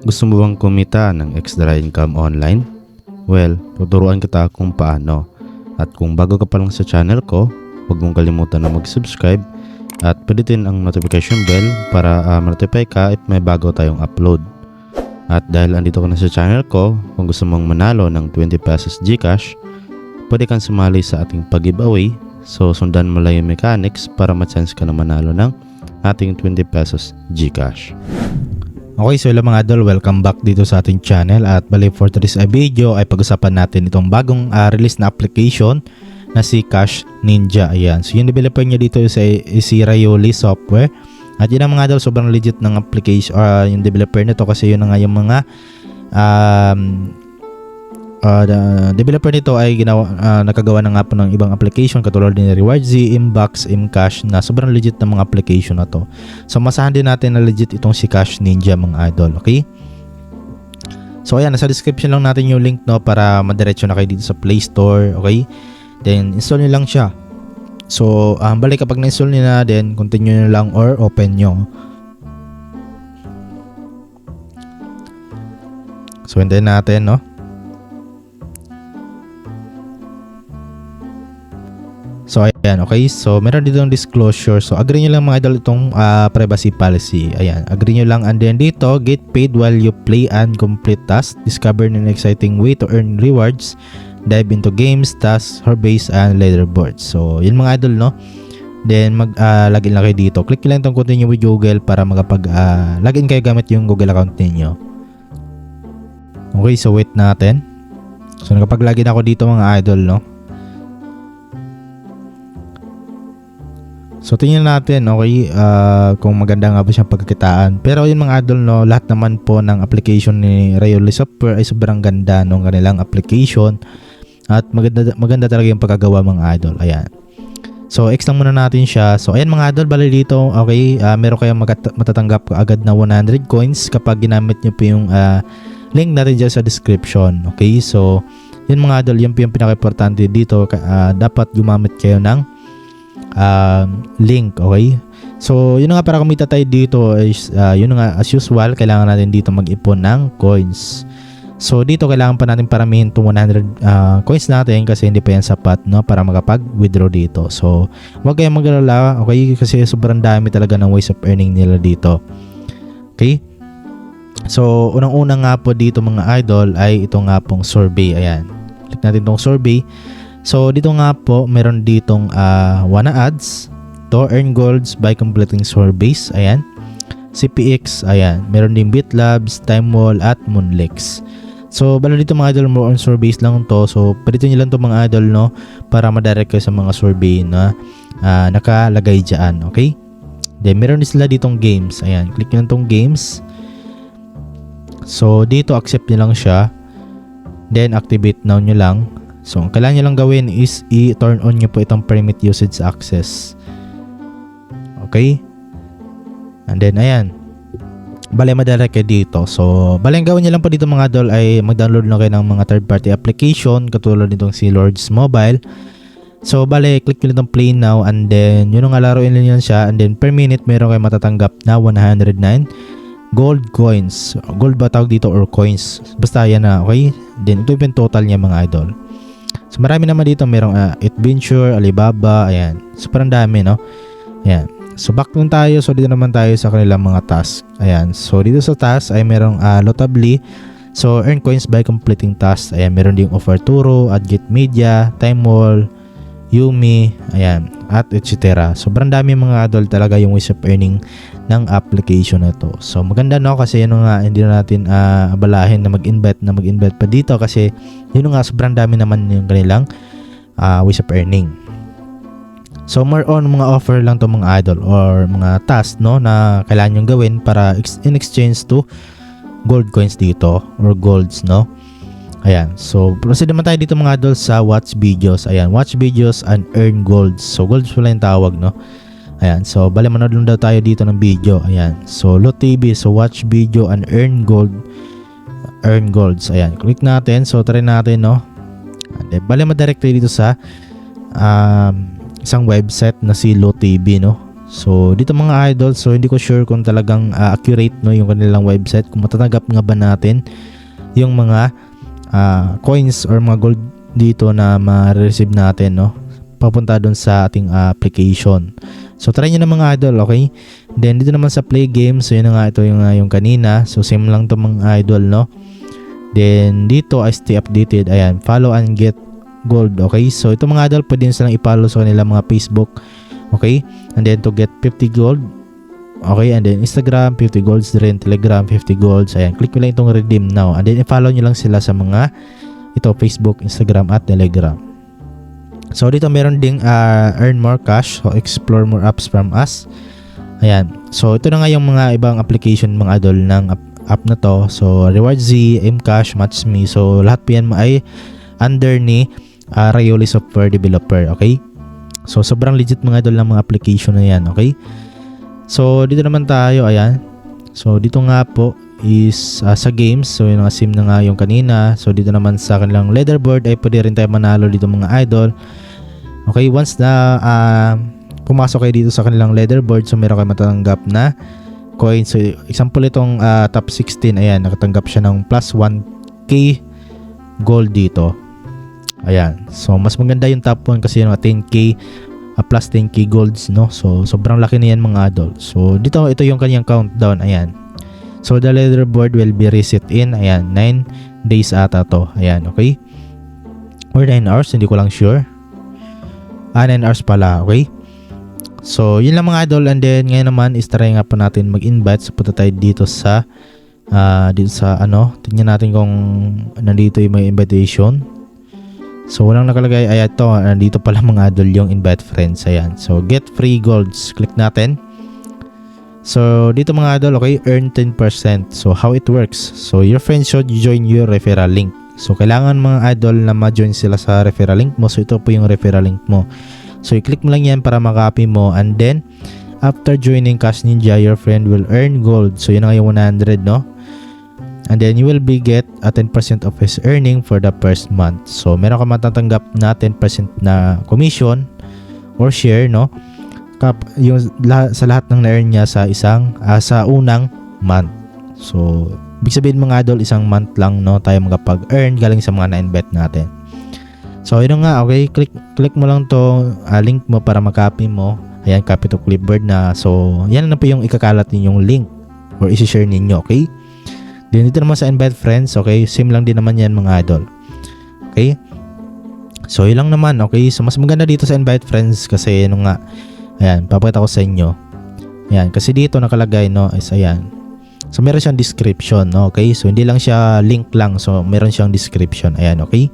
Gusto mo bang kumita ng extra income online? Well, tuturuan kita kung paano. At kung bago ka pa lang sa channel ko, huwag mong kalimutan na mag-subscribe at pindutin ang notification bell para ma-notify ka if may bago tayong upload. At dahil andito ka na sa channel ko, kung gusto mong manalo ng 20 pesos GCash, pwede kang sumali sa ating pag-giveaway. So sundan mo lang yung mechanics para ma-chance ka na manalo ng ating 20 pesos GCash. Okay, so hello mga idol, welcome back dito sa ating channel at bali for today's video ay pag-usapan natin itong bagong release na application na si Cash Ninja. Ayan, so yung developer niya dito si Rayoli Software at yun ang mga idol, sobrang legit ng application yung developer nito kasi yun nga yung mga developer nito ay nakagawa na nga po ng ibang application katulad ni RewardZ, Inbox, Mcash na sobrang legit ng mga application na to. So masahan din natin na legit itong si Cash Ninja mga idol, okay? So ayan, nasa description lang natin yung link no para madiretso na kayo dito sa Play Store, okay? Then install nyo lang siya. So balik kapag na-install nyo na, then continue nyo lang or open nyo. So hintayin natin no. So ayan, okay, so meron dito ng disclosure, so agree nyo lang mga idol itong privacy policy. Ayan, agree nyo lang, and then dito get paid while you play and complete tasks, discover an exciting way to earn rewards, dive into games, tasks, surveys, and leaderboards. So yun mga idol no, then login lang kayo dito, click lang itong continue with Google para makapag login kayo gamit yung Google account ninyo. Okay, so wait natin. So nakapag-login ako dito mga idol no. So tingnan natin, okay, kung maganda nga ba siyang pagkakitaan. Pero yun mga idol no, lahat naman po ng application ni Rayoli Software ay sobrang ganda ng kanilang application. At maganda talaga yung pagkagawa mga idol. Ayan. So X lang muna natin siya. So ayan mga idol, bali dito, okay, meron kayong matatanggap agad na 100 coins kapag ginamit nyo po yung link natin dyan sa description. Okay, so yun mga idol, yun po yung pinaka-importante dito. Dapat gumamit kayo ng link, okay? So yun nga, para kumita tayo dito is yun nga, as usual, kailangan natin dito mag-ipon ng coins. So dito kailangan pa natin paramihin itong 100 coins natin kasi hindi pa yan sapat no para makapag-withdraw dito. So huwag kayong mag-alala, okay, kasi sobrang dami talaga ng ways of earning nila dito. Okay, so unang-una nga po dito mga idol ay ito nga pong survey. Ayan, click natin itong survey. So dito nga po meron ditong Wanna Ads to earn golds by completing surveys. Ayan, CPX, ayan, meron din BitLabs, TimeWall at Moonlex. So bala dito mga idol, more on surveys lang to. So pwede nyo lang to mga idol no para madirect kayo sa mga survey na nakalagay dyan, okay? Then meron din sila ditong games. Ayan, click nyo lang tong games. So dito accept nyo lang siya, then activate now nyo lang. So ang kailangan nyo lang gawin is i-turn on nyo po itong permit usage access. Okay? And then ayan, bale madirect kayo dito. So bale ang gawin nyo lang po dito mga idol ay mag-download lang kayo ng mga third party application katulad nitong si Lords Mobile. So bale click nyo lang itong play now, and then yun ang laruin nyo siya, and then per minute meron kayo matatanggap na 109 gold coins. Gold ba tawag dito or coins? Basta yan na, okay? Then ito yung total niya mga idol. So marami naman dito, merong Adventure, Alibaba, ayan. So parang dami no. Ayan. So back lang tayo, so dito naman tayo sa kanilang mga task. Ayan. So dito sa task ay merong Lotably. So earn coins by completing tasks. Ayan, meron ding Offerturo, Adget Media, TimeWall, Yumi, ayan, at etc. Sobrang dami mga adult talaga yung ways of earning ng application na to. So maganda no, kasi yun nga, hindi na natin abalahin na mag-invite pa dito kasi yun nga, sobrang dami naman yung kanilang ways of earning. So more on mga offer lang to mga idol or mga task no na kailangan yung gawin para in exchange to gold coins dito or golds no. Ayan, so proceed naman tayo dito mga idol sa watch videos. Ayan, watch videos and earn golds. So golds pala yung tawag no. Ayan, so bale manood lang daw tayo dito ng video. Ayan, so Lot TV, so watch video and earn gold, earn golds. Ayan, click natin, so try natin no. And bale madirect tayo dito sa isang website na si Lot TV no. So dito mga idol, so hindi ko sure kung talagang accurate no yung kanilang website, kung matatanggap nga ba natin yung mga coins or mga gold dito na ma-receive natin no papunta doon sa ating application. So try nyo na mga idol, okay? Then dito naman sa play game, so yun na nga, ito yung kanina. So same lang to mga idol, no? Then dito ay stay updated, ayan, follow and get gold, okay? So ito mga idol, pwede nyo silang i-follow sa kanila mga Facebook, okay? And then to get 50 gold, okay? And then Instagram, 50 golds din, Telegram, 50 golds, ayan, click nyo lang itong redeem now. And then i-follow nyo lang sila sa mga ito, Facebook, Instagram at Telegram. So dito meron ding earn more cash, so explore more apps from us. Ayan. So ito na nga yung mga ibang application mga idol ng app na to. So Reward Z, Mcash, MatchMe. So lahat po yan ay under ni Rayoli Software Developer, okay? So sobrang legit mga idol ng mga application na yan, okay? So dito naman tayo, ayan. So dito nga po is sa games, so yung sim na nga yung kanina. So dito naman sa kanilang leaderboard ay pwede rin tayo manalo dito mga idol. Okay, once na pumasok kayo dito sa kanilang leaderboard, so meron kayo matatanggap na coins. So example itong top 16, ayan, nakatanggap siya ng plus 1k gold dito. Ayan, so mas maganda yung top 1 kasi yung 10k plus 10k golds, no? So sobrang laki na yan mga idol. So dito, ito yung kanyang countdown, ayan. So the leaderboard will be reset in, ayan, 9 days ata to, ayan, okay? Or 9 hours, hindi ko lang sure. 9 hours pala, okay? So yun lang mga idol. And then ngayon naman is try nga po natin mag-invite. So punta tayo dito sa tingnan natin kung nandito yung may invitation. So walang nakalagay, ayan to, nandito pala mga idol yung invite friends, ayan. So get free golds, click natin. So dito mga idol, okay, earn 10%. So how it works, so your friends should join your referral link. So kailangan mga idol na ma-join sila sa referral link mo. So ito po yung referral link mo. So i-click mo lang yan para makopy mo. And then after joining Cash Ninja, your friend will earn gold. So yun nga yung 100, no? And then you will be get a 10% of his earning for the first month. So meron ka matatanggap na 10% na commission or share, no? Yung sa lahat ng na-earn niya sa sa unang month. So ibig sabihin mga idol, isang month lang, no, tayo magkapag-earn galing sa mga na-invest natin. So yun nga, okay, click mo lang to link mo para makopy mo. Ayan, copy to clipboard na. So yan na po yung ikakalat ninyong link or isi-share ninyo, okay? Then dito naman sa invite friends, okay, same lang din naman yan mga idol. Okay? So yun lang naman, okay? So mas maganda dito sa invite friends kasi ano nga, ayan, papakita ko sa inyo. Ayan, kasi dito nakalagay, no, is ayan. So meron siyang description, no, okay? So hindi lang siya link lang, so meron siyang description. Ayan, okay?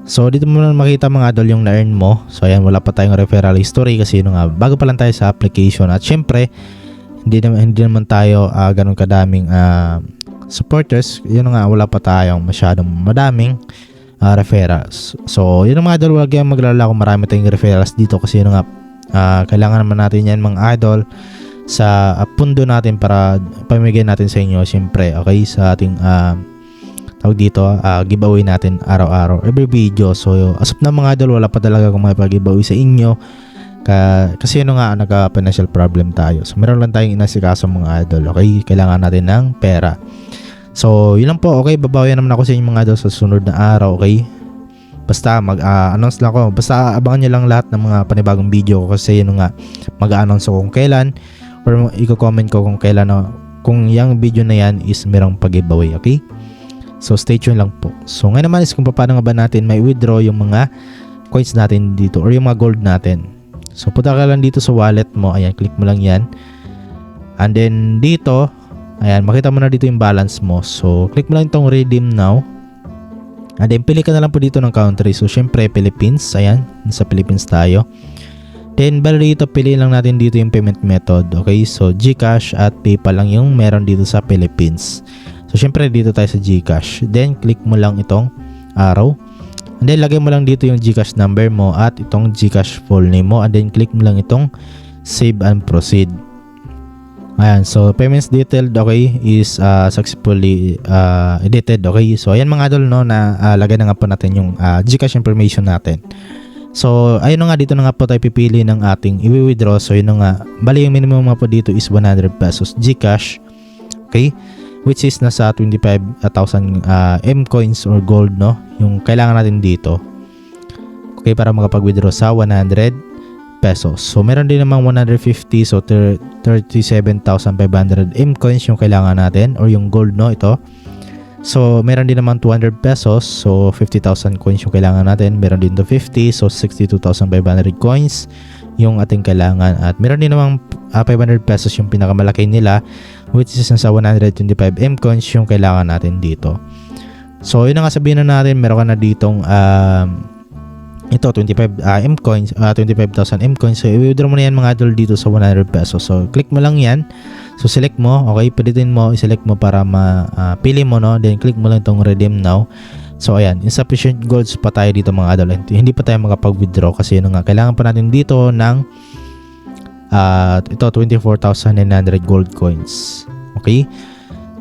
So dito mo na makita mga idol yung na-earn mo. So ayan, wala pa tayong referral history kasi yun nga, bago pa lang tayo sa application. At syempre, hindi naman tayo ganun kadaming supporters. Yun nga, wala pa tayong masyadong madaming referrals. So yun mga idol, wag kayong maglala kung marami tayong referrals dito kasi yun nga, kailangan naman natin yan mga idol sa pundo natin para pamigay natin sa inyo, syempre, okay, sa ating tawag dito, giveaway natin araw-araw, every video. So as of na mga idol, wala pa talaga akong makipag-giveaway sa inyo kasi ano nga, nagka-financial problem tayo. So meron lang tayong inasikaso mga idol, okay? Kailangan natin ng pera. So yun lang po, okay? Babawian naman ako sa inyo mga idol sa sunod na araw, okay? Basta mag-announce lang ako. Basta abangan nyo lang lahat ng mga panibagong video ko kasi yun nga, mag-announce ako kung kailan or i-comment ko kung kailan, kung yung video na yan is merong pag-giveaway, okay? So stay tuned lang po. So ngayon naman is kung paano nga ba natin may withdraw yung mga coins natin dito or yung mga gold natin. So punta ka lang dito sa wallet mo, ayan, click mo lang yan. And then dito, ayan, makita mo na dito yung balance mo. So click mo lang itong redeem now. And then pili ka na lang po dito ng country. So syempre Philippines, ayan, sa Philippines tayo. Then bali dito, pili lang natin dito yung payment method, okay? So GCash at PayPal lang yung meron dito sa Philippines. So syempre dito tayo sa GCash. Then click mo lang itong arrow. And then lagay mo lang dito yung GCash number mo at itong GCash full name mo. And then click mo lang itong save and proceed. Ayan, so payments detailed, okay, is successfully edited, okay. So ayan mga idol, no, na lagay na nga po natin yung GCash information natin. So, ayun na nga, dito na nga po tayo pipili ng ating i-withdraw. So, yun na nga. Bali, yung minimum nga po dito is 100 pesos GCash. Okay? Which is nasa 25,000 M coins or gold, no? Yung kailangan natin dito. Okay, para makapag-withdraw sa 100 pesos. So, meron din namang 150. So, 37,500 M coins yung kailangan natin or yung gold, no? Ito. So, meron din naman 200 pesos. So, 50,000 coins yung kailangan natin. Meron din to 50. So, 62,500 coins yung ating kailangan. At meron din namang 500 pesos yung pinakamalaki nila, which is nasa 125 M coins yung kailangan natin dito. So, yun na nga, sabihin na natin, meron ka na ditong ito 25 M coins, 25,000 M coins. So, i-withdraw mo na yan mga idol dito sa 100 pesos. So, click mo lang yan. So, select mo. Okay, pilitin mo, i-select mo para pili mo, no? Then, click mo lang itong redeem now. So, ayan. Insufficient golds pa tayo dito mga idol. Hindi pa tayo makapag-withdraw kasi yun nga. Kailangan pa natin dito ng ito 24,900 gold coins. Okay?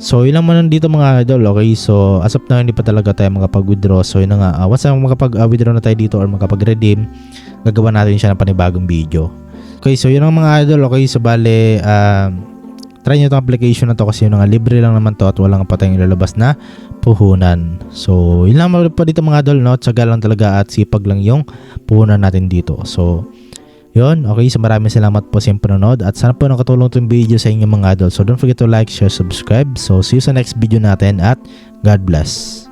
So, yun lang muna dito mga idol. Okay? So, as of now, hindi pa talaga tayo makapag-withdraw. So, yun na nga. Once na makapag-withdraw na tayo dito or makapag-redeem, gagawa natin siya ng panibagong video. Okay? So, yun ang mga idol. Okay? So, bale, try nyo itong application na to kasi yun nga, libre lang naman to at walang pa tayong ilalabas na puhunan. So, yun lang pa dito mga idol, no? Tsaga lang talaga at sipag lang yung puhunan natin dito. So, yun. Okay, so maraming salamat po sa panonood at sana po nakatulong itong video sa inyo mga idol. So, don't forget to like, share, subscribe. So, see you sa next video natin at God bless.